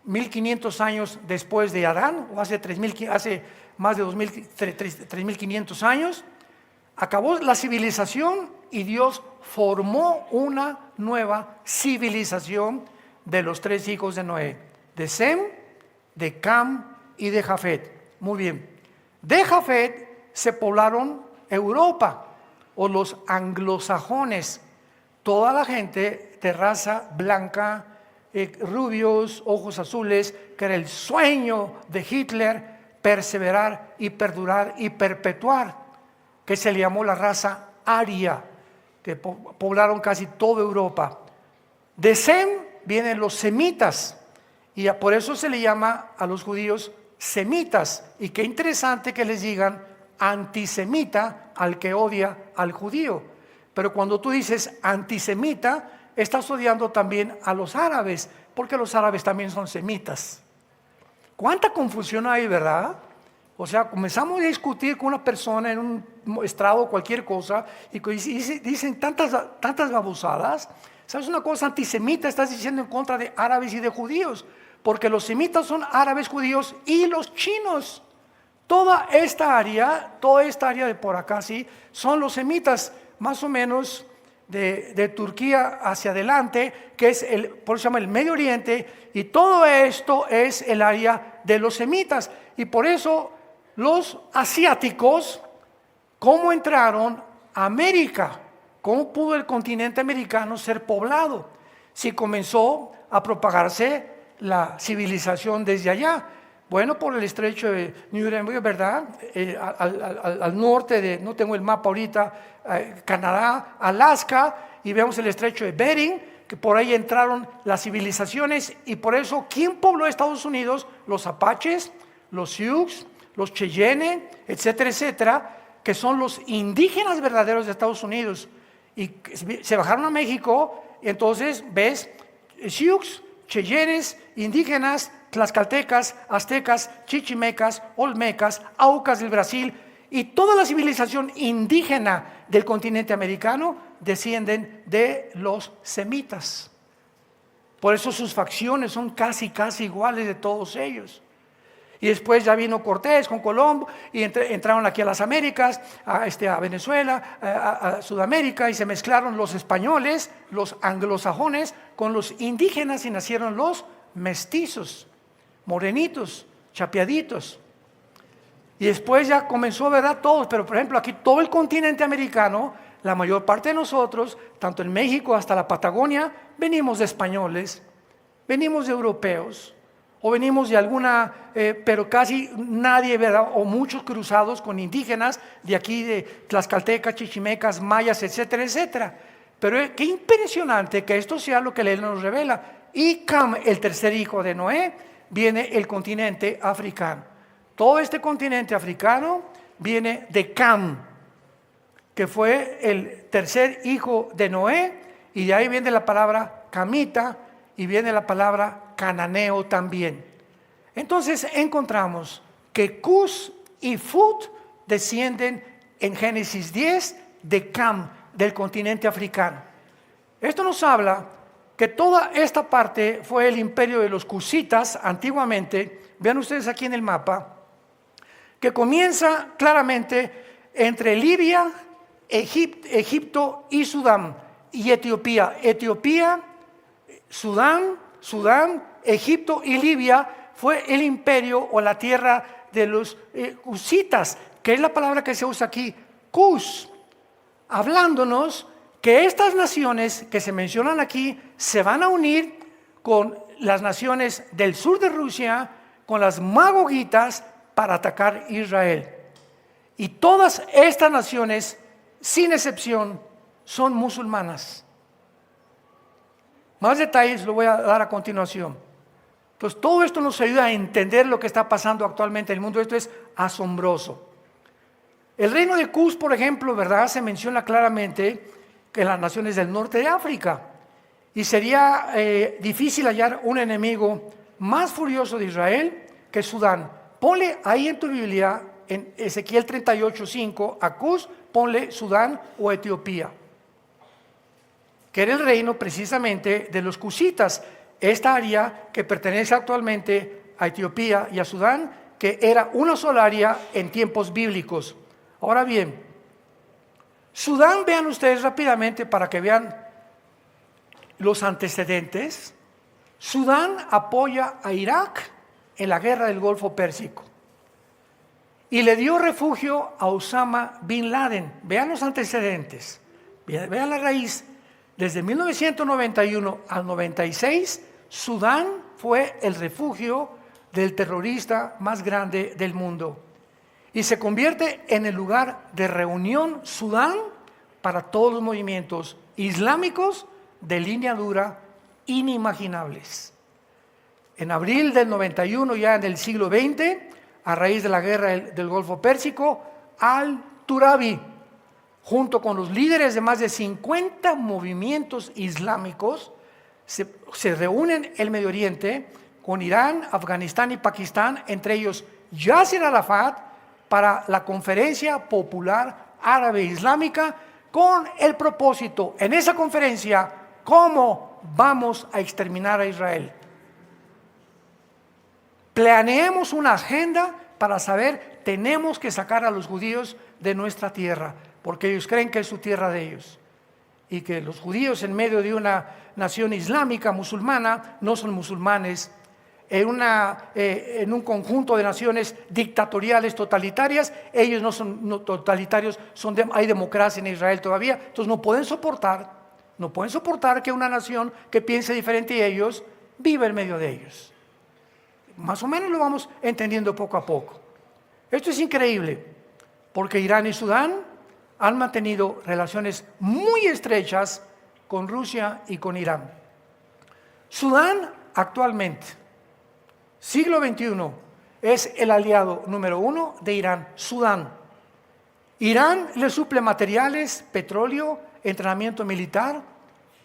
1500 años después de Adán, o hace más de 3500 años, acabó la civilización y Dios formó una nueva civilización de los 3 hijos de Noé, de Sem, de Cam y de Jafet. Muy bien. De Jafet se poblaron Europa o los anglosajones, toda la gente de raza blanca, rubios, ojos azules, que era el sueño de Hitler, perseverar y perdurar y perpetuar, que se le llamó la raza aria, que poblaron casi toda Europa. De Sem vienen los semitas, y por eso se le llama a los judíos semitas. Y qué interesante que les digan antisemita al que odia al judío. Pero cuando tú dices antisemita, estás odiando también a los árabes, porque los árabes también son semitas. ¿Cuánta confusión hay, verdad? O sea, comenzamos a discutir con una persona en un estrado o cualquier cosa y dicen tantas babosadas. ¿Sabes una cosa? Antisemita estás diciendo en contra de árabes y de judíos, porque los semitas son árabes, judíos y los chinos. Toda esta área de por acá, sí, son los semitas, más o menos de Turquía hacia adelante, que es por eso se llama el Medio Oriente, y todo esto es el área de los semitas. Y por eso los asiáticos, ¿cómo entraron a América? ¿Cómo pudo el continente americano ser poblado? Si comenzó a propagarse la civilización desde allá. Bueno, por el estrecho de Nuremberg, ¿verdad? Al norte de, no tengo el mapa ahorita, Canadá, Alaska, y vemos el estrecho de Bering, que por ahí entraron las civilizaciones, y por eso, ¿quién pobló Estados Unidos? Los apaches, los Sioux, los Cheyenne, etcétera, etcétera, que son los indígenas verdaderos de Estados Unidos, y se bajaron a México, y entonces ves Sioux, Cheyennes, indígenas, tlaxcaltecas, aztecas, chichimecas, olmecas, aucas del Brasil, y toda la civilización indígena del continente americano descienden de los semitas. Por eso sus facciones son casi iguales de todos ellos. Y después ya vino Cortés con Colombo y entraron aquí a las Américas, a Venezuela, a Sudamérica, y se mezclaron los españoles, los anglosajones con los indígenas y nacieron los mestizos, morenitos, chapeaditos. Y después ya comenzó, ¿verdad? Todos, pero por ejemplo aquí todo el continente americano, la mayor parte de nosotros, tanto en México hasta la Patagonia, venimos de españoles, venimos de europeos, o venimos de alguna, pero casi nadie, ¿verdad? O muchos cruzados con indígenas de aquí, de tlaxcaltecas, chichimecas, mayas, etcétera, etcétera. Pero qué impresionante que esto sea lo que la ley nos revela. Y Cam, el tercer hijo de Noé, viene el continente africano. Todo este continente africano viene de Cam, que fue el tercer hijo de Noé, y de ahí viene la palabra camita y viene la palabra cananeo también. Entonces encontramos que Cus y Fut descienden en Génesis 10 de Cam, del continente africano. Esto nos habla que toda esta parte fue el imperio de los cusitas antiguamente. Vean ustedes aquí en el mapa, que comienza claramente entre Libia, Egipto y Sudán, y Etiopía. Etiopía, Sudán, Egipto y Libia fue el imperio o la tierra de los cusitas, que es la palabra que se usa aquí, Cus, hablándonos que estas naciones que se mencionan aquí se van a unir con las naciones del sur de Rusia, con las magogitas, para atacar Israel. Y todas estas naciones, sin excepción, son musulmanas. Más detalles lo voy a dar a continuación. Entonces, todo esto nos ayuda a entender lo que está pasando actualmente en el mundo. Esto es asombroso. El reino de Cus, por ejemplo, ¿verdad? Se menciona claramente que las naciones del norte de África. Y sería difícil hallar un enemigo más furioso de Israel que Sudán. Ponle ahí en tu Biblia, en Ezequiel 38:5, a Cus, ponle Sudán o Etiopía, que era el reino precisamente de los cusitas, esta área que pertenece actualmente a Etiopía y a Sudán, que era una sola área en tiempos bíblicos. Ahora bien, Sudán, vean ustedes rápidamente para que vean los antecedentes. Sudán apoya a Irak en la guerra del Golfo Pérsico y le dio refugio a Osama Bin Laden. Vean los antecedentes, vean la raíz. Desde 1991 al 96, Sudán fue el refugio del terrorista más grande del mundo y se convierte en el lugar de reunión Sudán para todos los movimientos islámicos de línea dura inimaginables. En abril del 91, ya en el siglo XX, a raíz de la guerra del Golfo Pérsico, Al-Turabi, junto con los líderes de más de 50 movimientos islámicos, se reúnen en el Medio Oriente con Irán, Afganistán y Pakistán, entre ellos Yasser Arafat, para la Conferencia Popular Árabe Islámica, con el propósito, en esa conferencia, cómo vamos a exterminar a Israel. Planeemos una agenda para saber, tenemos que sacar a los judíos de nuestra tierra, porque ellos creen que es su tierra de ellos. Y que los judíos en medio de una nación islámica, musulmana, no son musulmanes. En un conjunto de naciones dictatoriales, totalitarias, ellos no son totalitarios, hay democracia en Israel todavía. Entonces no pueden soportar que una nación que piense diferente a ellos viva en medio de ellos. Más o menos lo vamos entendiendo poco a poco. Esto es increíble, porque Irán y Sudán han mantenido relaciones muy estrechas con Rusia y con Irán. Sudán actualmente, siglo XXI, es el aliado número 1 de Irán, Sudán. Irán le suple materiales, petróleo, entrenamiento militar,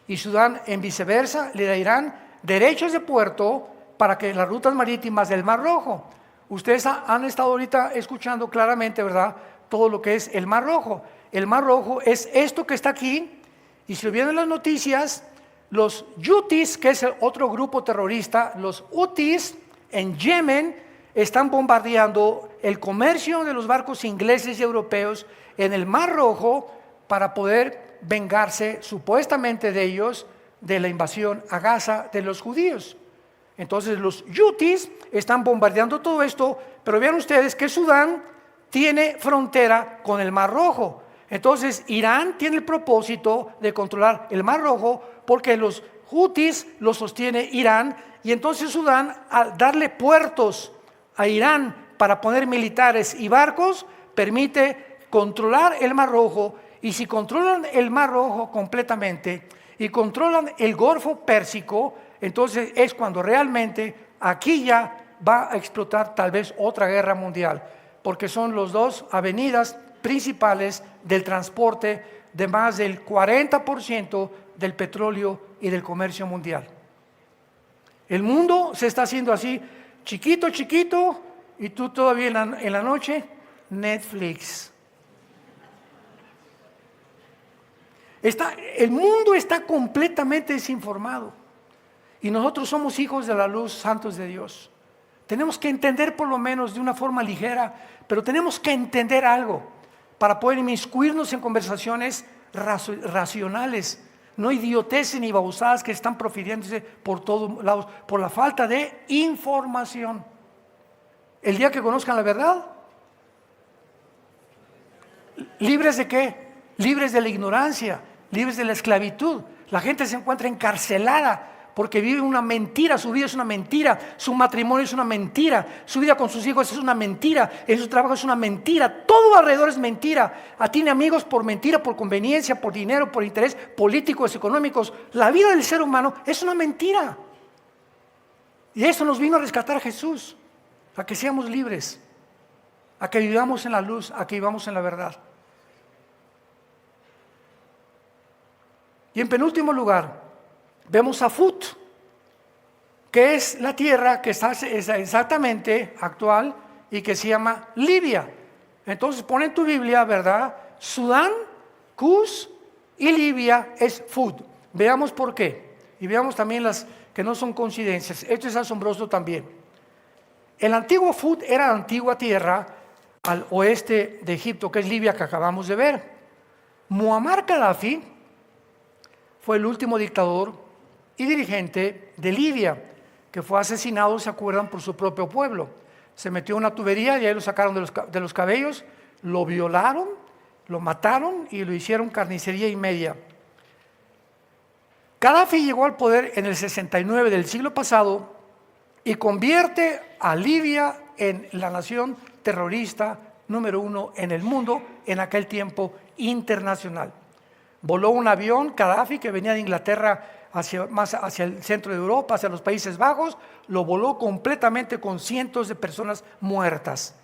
y Sudán, en viceversa, le da a Irán derechos de puerto para que las rutas marítimas del Mar Rojo. Ustedes han estado ahorita escuchando claramente, ¿verdad?, todo lo que es el Mar Rojo. El Mar Rojo es esto que está aquí, y si lo vieron en las noticias, los Houthis, que es el otro grupo terrorista, los Houthis en Yemen, están bombardeando el comercio de los barcos ingleses y europeos en el Mar Rojo para poder vengarse supuestamente de ellos, de la invasión a Gaza de los judíos. Entonces los hutis están bombardeando todo esto, pero vean ustedes que Sudán tiene frontera con el Mar Rojo. Entonces Irán tiene el propósito de controlar el Mar Rojo porque los hutis lo sostiene Irán, y entonces Sudán, al darle puertos a Irán para poner militares y barcos, permite controlar el Mar Rojo. Y si controlan el Mar Rojo completamente y controlan el Golfo Pérsico, entonces es cuando realmente aquí ya va a explotar tal vez otra guerra mundial, porque son las dos avenidas principales del transporte de más del 40% del petróleo y del comercio mundial. El mundo se está haciendo así, chiquito, chiquito, y tú todavía en la noche, Netflix. El mundo está completamente desinformado y nosotros somos hijos de la luz, santos de Dios. Tenemos que entender por lo menos de una forma ligera, pero tenemos que entender algo para poder inmiscuirnos en conversaciones racionales, no idioteces ni babosadas que están profiriéndose por todos lados, por la falta de información. El día que conozcan la verdad, ¿libres de qué? Libres de la ignorancia, libres de la esclavitud. La gente se encuentra encarcelada porque vive una mentira, su vida es una mentira, su matrimonio es una mentira, su vida con sus hijos es una mentira, en su trabajo es una mentira, todo alrededor es mentira. Tiene amigos por mentira, por conveniencia, por dinero, por interés políticos, económicos. La vida del ser humano es una mentira. Y eso nos vino a rescatar Jesús, a que seamos libres, a que vivamos en la luz, a que vivamos en la verdad. Y en penúltimo lugar, vemos a Fut, que es la tierra que está exactamente actual y que se llama Libia. Entonces pon en tu Biblia, ¿verdad? Sudán, Cus y Libia es Fut. Veamos por qué. Y veamos también las que no son coincidencias. Esto es asombroso también. El antiguo Fut era la antigua tierra al oeste de Egipto, que es Libia, que acabamos de ver. Muammar Gaddafi fue el último dictador y dirigente de Libia, que fue asesinado, ¿se acuerdan?, por su propio pueblo. Se metió en una tubería y ahí lo sacaron de los cabellos, lo violaron, lo mataron y lo hicieron carnicería y media. Gaddafi llegó al poder en el 69 del siglo pasado y convierte a Libia en la nación terrorista número 1 en el mundo, en aquel tiempo internacional. Voló un avión, Gaddafi, que venía de Inglaterra más hacia el centro de Europa, hacia los Países Bajos, lo voló completamente con cientos de personas muertas.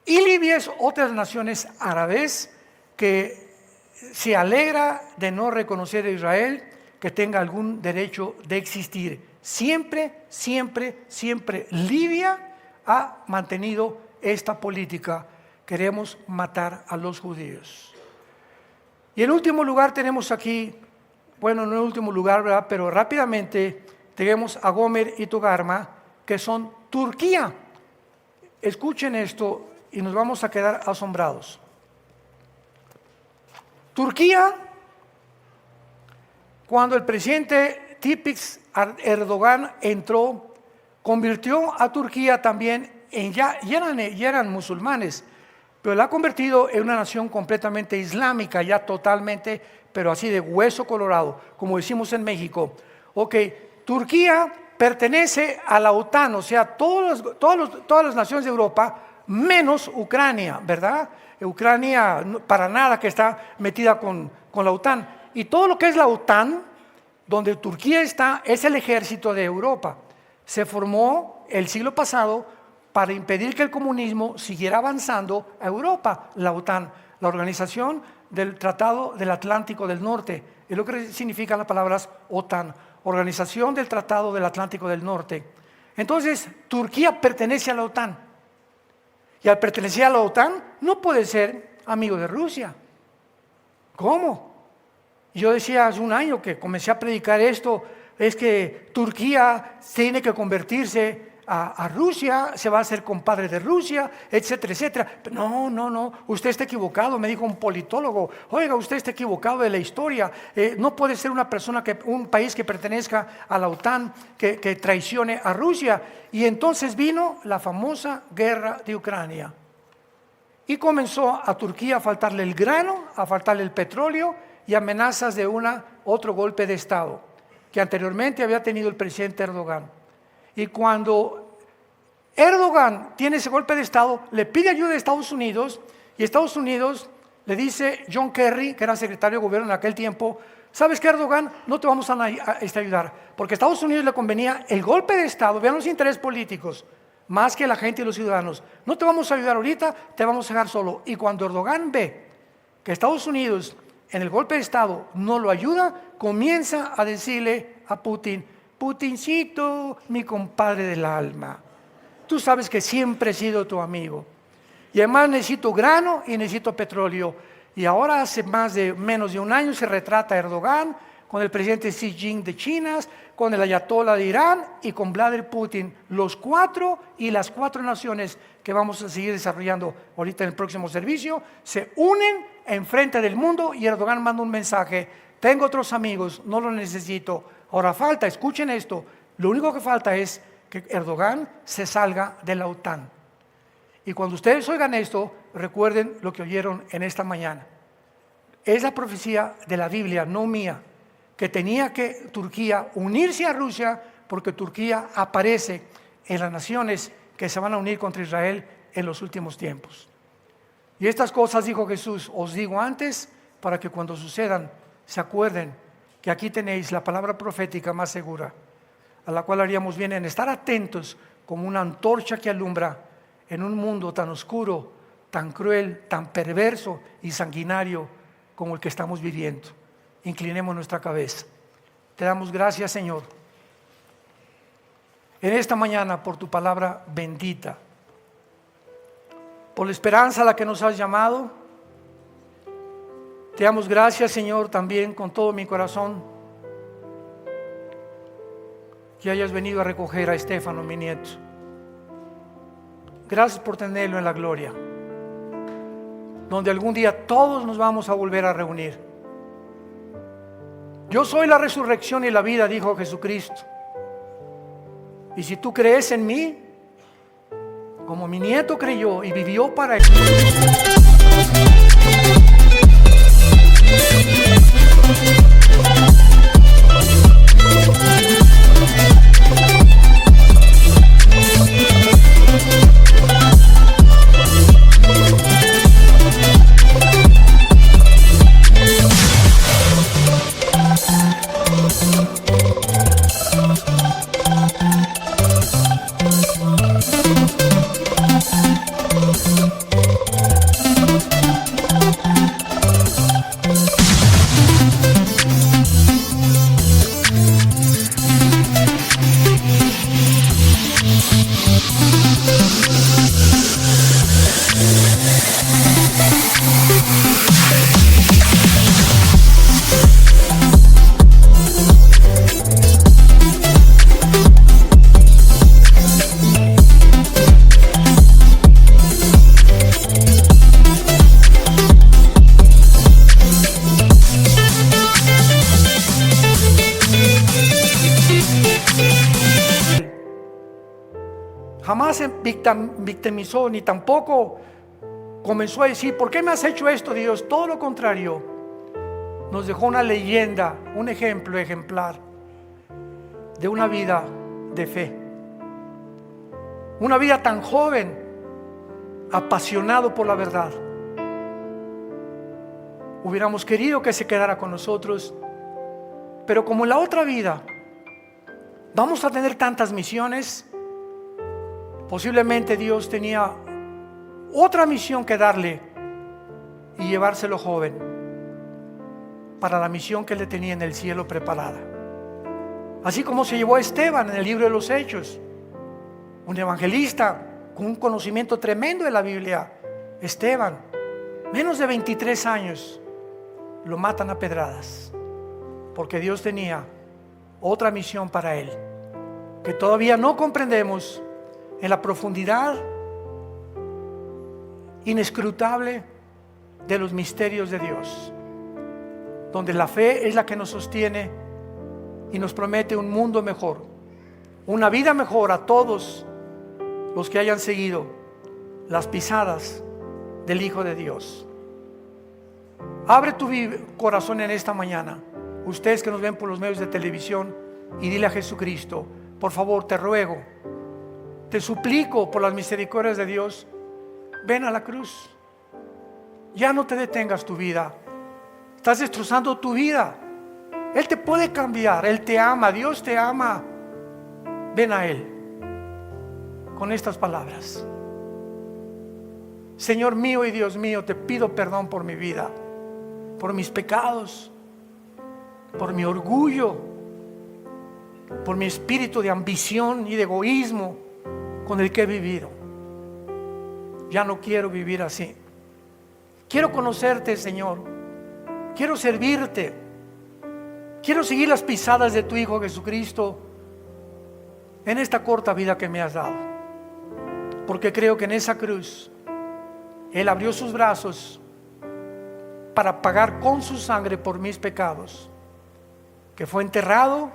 Y Libia es otra de las naciones árabes que se alegra de no reconocer a Israel, que tenga algún derecho de existir. Siempre, siempre, siempre Libia ha mantenido esta política. Queremos matar a los judíos. Y en último lugar tenemos aquí, bueno, no en último lugar, ¿verdad?, pero rápidamente tenemos a Gomer y Togarma, que son Turquía. Escuchen esto y nos vamos a quedar asombrados. Turquía, cuando el presidente Tayyip Erdogan entró, convirtió a Turquía también ya eran musulmanes, pero la ha convertido en una nación completamente islámica, ya totalmente, pero así de hueso colorado, como decimos en México. Ok, Turquía pertenece a la OTAN, o sea, todas las naciones de Europa, menos Ucrania, ¿verdad? Ucrania para nada que está metida con la OTAN. Y todo lo que es la OTAN, donde Turquía está, es el ejército de Europa. Se formó el siglo pasado para impedir que el comunismo siguiera avanzando a Europa, la OTAN, la Organización del Tratado del Atlántico del Norte, es lo que significan las palabras OTAN, Organización del Tratado del Atlántico del Norte. Entonces, Turquía pertenece a la OTAN, y al pertenecer a la OTAN no puede ser amigo de Rusia. ¿Cómo? Yo decía hace un año que comencé a predicar esto, es que Turquía tiene que convertirse a Rusia, se va a hacer compadre de Rusia, etcétera, etcétera. No, usted está equivocado, me dijo un politólogo. Oiga, usted está equivocado de la historia. No puede ser un país que pertenezca a la OTAN que traicione a Rusia. Y entonces vino la famosa guerra de Ucrania. Y comenzó a Turquía a faltarle el grano, a faltarle el petróleo y amenazas de otro golpe de Estado que anteriormente había tenido el presidente Erdogan. Y cuando Erdogan tiene ese golpe de Estado, le pide ayuda de Estados Unidos, y Estados Unidos le dice John Kerry, que era secretario de gobierno en aquel tiempo: ¿sabes qué, Erdogan? No te vamos a ayudar, porque a Estados Unidos le convenía el golpe de Estado, vean los intereses políticos, más que la gente y los ciudadanos. No te vamos a ayudar ahorita, te vamos a dejar solo. Y cuando Erdogan ve que Estados Unidos en el golpe de Estado no lo ayuda, comienza a decirle a Putin: Putincito, mi compadre del alma, tú sabes que siempre he sido tu amigo, y además necesito grano y necesito petróleo. Y ahora hace menos de un año se retrata Erdogan con el presidente Xi Jinping de China, con el ayatollah de Irán y con Vladimir Putin, las cuatro naciones que vamos a seguir desarrollando ahorita en el próximo servicio, se unen en frente del mundo, y Erdogan manda un mensaje: tengo otros amigos, no los necesito. Ahora falta, escuchen esto, lo único que falta es que Erdogan se salga de la OTAN. Y cuando ustedes oigan esto, recuerden lo que oyeron en esta mañana. Es la profecía de la Biblia, no mía, que tenía que Turquía unirse a Rusia, porque Turquía aparece en las naciones que se van a unir contra Israel en los últimos tiempos. Y estas cosas, dijo Jesús, os digo antes, para que cuando sucedan se acuerden que aquí tenéis la palabra profética más segura, a la cual haríamos bien en estar atentos como una antorcha que alumbra en un mundo tan oscuro, tan cruel, tan perverso y sanguinario como el que estamos viviendo. Inclinemos nuestra cabeza. Te damos gracias, Señor, en esta mañana por tu palabra bendita, por la esperanza a la que nos has llamado. Te damos gracias, Señor, también con todo mi corazón, que hayas venido a recoger a Estefano, mi nieto. Gracias por tenerlo en la gloria, donde algún día todos nos vamos a volver a reunir. Yo soy la resurrección y la vida, dijo Jesucristo. Y si tú crees en mí, como mi nieto creyó y vivió para él. Jamás se victimizó, ni tampoco comenzó a decir: ¿por qué me has hecho esto, Dios? Todo lo contrario, nos dejó una leyenda, un ejemplo ejemplar de una vida de fe, una vida tan joven, apasionado por la verdad. Hubiéramos querido que se quedara con nosotros, pero como en la otra vida vamos a tener tantas misiones, posiblemente Dios tenía otra misión que darle y llevárselo joven para la misión que le tenía en el cielo preparada. Así como se llevó a Esteban en el libro de los Hechos, un evangelista con un conocimiento tremendo de la Biblia. Esteban, menos de 23 años, lo matan a pedradas, porque Dios tenía otra misión para él, que todavía no comprendemos, en la profundidad inescrutable de los misterios de Dios, donde la fe es la que nos sostiene y nos promete un mundo mejor, una vida mejor a todos los que hayan seguido las pisadas del Hijo de Dios. Abre tu corazón en esta mañana, ustedes que nos ven por los medios de televisión, y dile a Jesucristo: por favor, te ruego, te suplico por las misericordias de Dios, ven a la cruz. Ya no te detengas tu vida, estás destrozando tu vida. Él te puede cambiar, Él te ama, Dios te ama. Ven a Él con estas palabras: Señor mío y Dios mío, te pido perdón por mi vida, por mis pecados, por mi orgullo, por mi espíritu de ambición y de egoísmo con el que he vivido. Ya no quiero vivir así. Quiero conocerte, Señor. Quiero servirte. Quiero seguir las pisadas de tu Hijo Jesucristo en esta corta vida que me has dado, porque creo que en esa cruz Él abrió sus brazos para pagar con su sangre por mis pecados, que fue enterrado,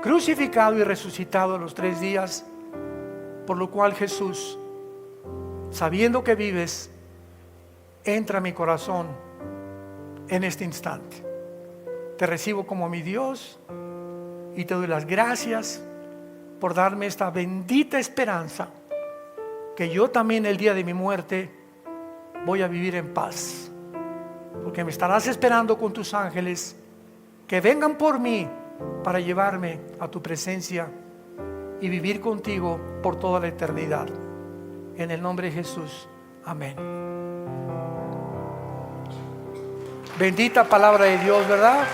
crucificado y resucitado a los 3 días, por lo cual, Jesús, sabiendo que vives, entra a mi corazón en este instante. Te recibo como mi Dios y te doy las gracias por darme esta bendita esperanza, que yo también el día de mi muerte voy a vivir en paz, porque me estarás esperando con tus ángeles que vengan por mí para llevarme a tu presencia y vivir contigo por toda la eternidad. En el nombre de Jesús, amén. Bendita palabra de Dios, ¿verdad?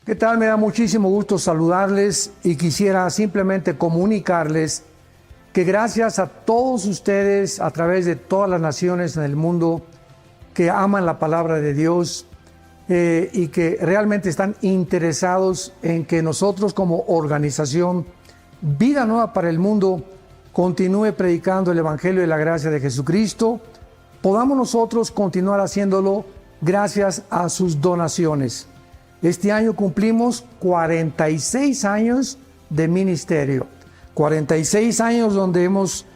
¿Qué tal? Me da muchísimo gusto saludarles y quisiera simplemente comunicarles que gracias a todos ustedes a través de todas las naciones en el mundo que aman la palabra de Dios y que realmente están interesados en que nosotros como organización Vida Nueva para el Mundo continúe predicando el Evangelio de la gracia de Jesucristo, podamos nosotros continuar haciéndolo gracias a sus donaciones. Este año cumplimos 46 años de ministerio, 46 años donde hemos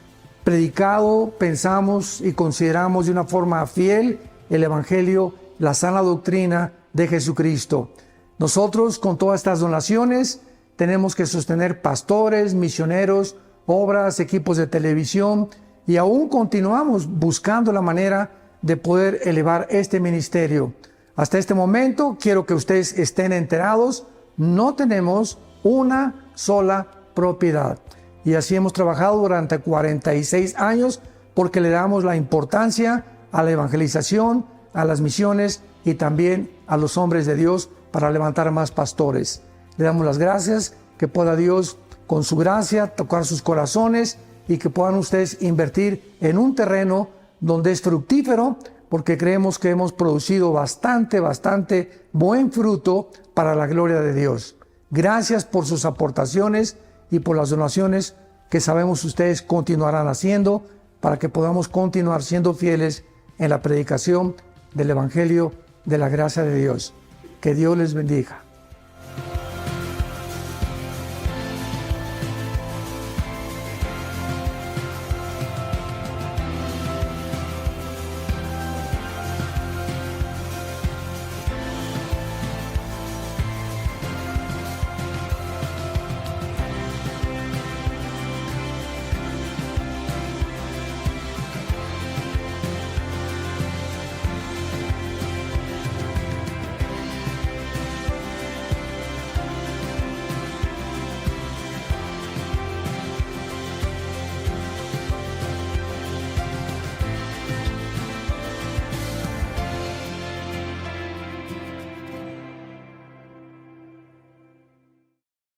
predicado, pensamos y consideramos de una forma fiel el Evangelio, la sana doctrina de Jesucristo. Nosotros con todas estas donaciones tenemos que sostener pastores, misioneros, obras, equipos de televisión, y aún continuamos buscando la manera de poder elevar este ministerio. Hasta este momento, quiero que ustedes estén enterados, no tenemos una sola propiedad. Y así hemos trabajado durante 46 años porque le damos la importancia a la evangelización, a las misiones y también a los hombres de Dios para levantar más pastores. Le damos las gracias, que pueda Dios con su gracia tocar sus corazones y que puedan ustedes invertir en un terreno donde es fructífero, porque creemos que hemos producido bastante buen fruto para la gloria de Dios. Gracias por sus aportaciones y por las donaciones que sabemos ustedes continuarán haciendo para que podamos continuar siendo fieles en la predicación del Evangelio de la gracia de Dios. Que Dios les bendiga.